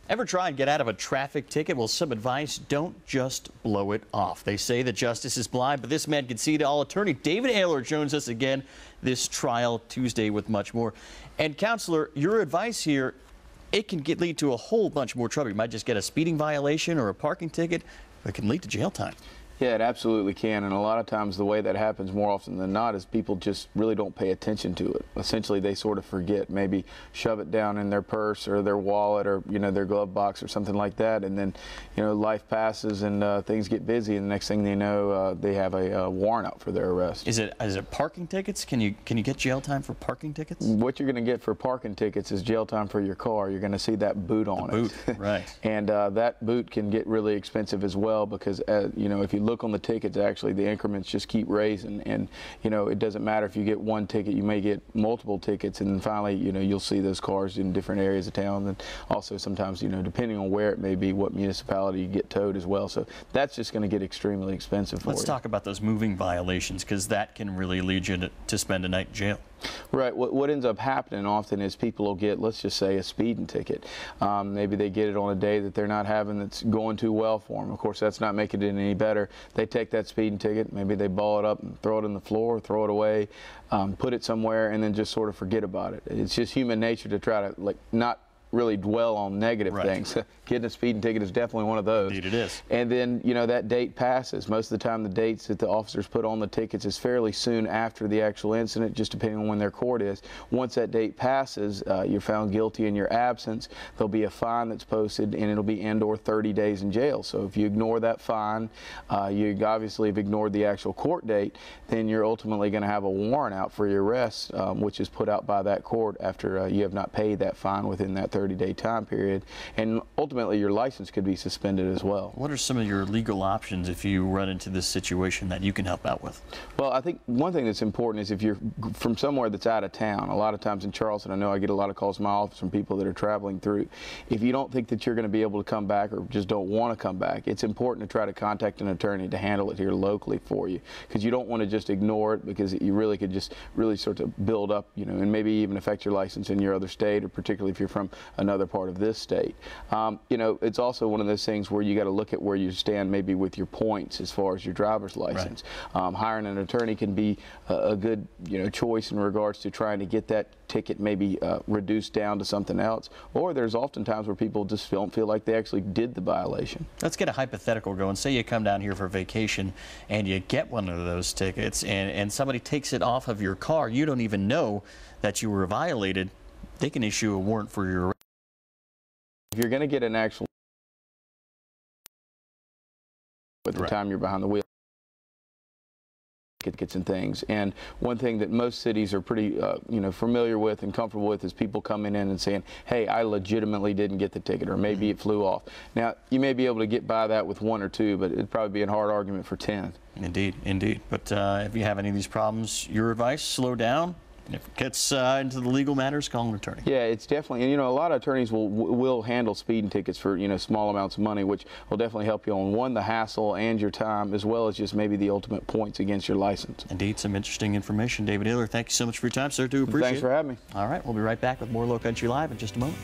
Ever try and get out of a traffic ticket? Well, some advice: don't just blow it off. They say that justice is blind, but this man can see it all. Attorney David Aylor joins us again this trial Tuesday with much more. And counselor, your advice here, it can lead to a whole bunch more trouble. You might just get a speeding violation or a parking ticket, but it can lead to jail time. Yeah, it absolutely can, and a lot of times the way that happens more often than not is people just really don't pay attention to it. Essentially, they sort of forget, maybe shove it down in their purse or their wallet or, their glove box or something like that, and then, life passes and things get busy, and the next thing they know, they have a warrant out for their arrest. Is it parking tickets? Can you get jail time for parking tickets? What you're going to get for parking tickets is jail time for your car. You're going to see that boot on it. Boot, right. And that boot can get really expensive as well because, if you look on the tickets, actually the increments just keep raising, and it doesn't matter if you get one ticket, you may get multiple tickets, and then finally you'll see those cars in different areas of town, and also sometimes depending on where it may be, what municipality you get towed as well. So that's just going to get extremely expensive for you. Let's talk about those moving violations, because that can really lead you to spend a night in jail. Right. What ends up happening often is people will get, let's just say, a speeding ticket. Maybe they get it on a day that they're not having, that's going too well for them. Of course, that's not making it any better. They take that speeding ticket, maybe they ball it up and throw it on the floor, throw it away, put it somewhere, and then just sort of forget about it. It's just human nature to try to not really dwell on negative things. Getting a speeding ticket is definitely one of those. Indeed it is. And then, that date passes. Most of the time the dates that the officers put on the tickets is fairly soon after the actual incident, just depending on when their court is. Once that date passes, you're found guilty in your absence, there'll be a fine that's posted, and it'll be and/or 30 days in jail. So if you ignore that fine, you obviously have ignored the actual court date, then you're ultimately going to have a warrant out for your arrest, which is put out by that court after you have not paid that fine within that 30-day time period, and ultimately your license could be suspended as well. What are some of your legal options if you run into this situation that you can help out with? Well, I think one thing that's important is if you're from somewhere that's out of town. A lot of times in Charleston, I know I get a lot of calls in my office from people that are traveling through. If you don't think that you're going to be able to come back or just don't want to come back, it's important to try to contact an attorney to handle it here locally for you, because you don't want to just ignore it, because you really could just sort of build up, and maybe even affect your license in your other state, or particularly if you're from another part of this state. It's also one of those things where you got to look at where you stand maybe with your points as far as your driver's license. Right. Hiring an attorney can be a good choice in regards to trying to get that ticket maybe reduced down to something else, or there's often times where people just don't feel like they actually did the violation. Let's get a hypothetical going. Say you come down here for vacation and you get one of those tickets, and somebody takes it off of your car. You don't even know that you were violated. They can issue a warrant for your arrest. If you're going to get an actual at the time you're behind the wheel, tickets and things, and one thing that most cities are pretty familiar with and comfortable with is people coming in and saying, hey, I legitimately didn't get the ticket, or maybe it flew off. Now, you may be able to get by that with one or two, but it'd probably be a hard argument for 10. Indeed, indeed. But if you have any of these problems, your advice: slow down. If it gets into the legal matters, call an attorney. Yeah, it's definitely, and a lot of attorneys will handle speeding tickets for small amounts of money, which will definitely help you on one, the hassle and your time, as well as just maybe the ultimate points against your license. Indeed, some interesting information. David Aylor, thank you so much for your time, sir. Do appreciate it. Thanks for having me. All right, we'll be right back with more Low Country Live in just a moment.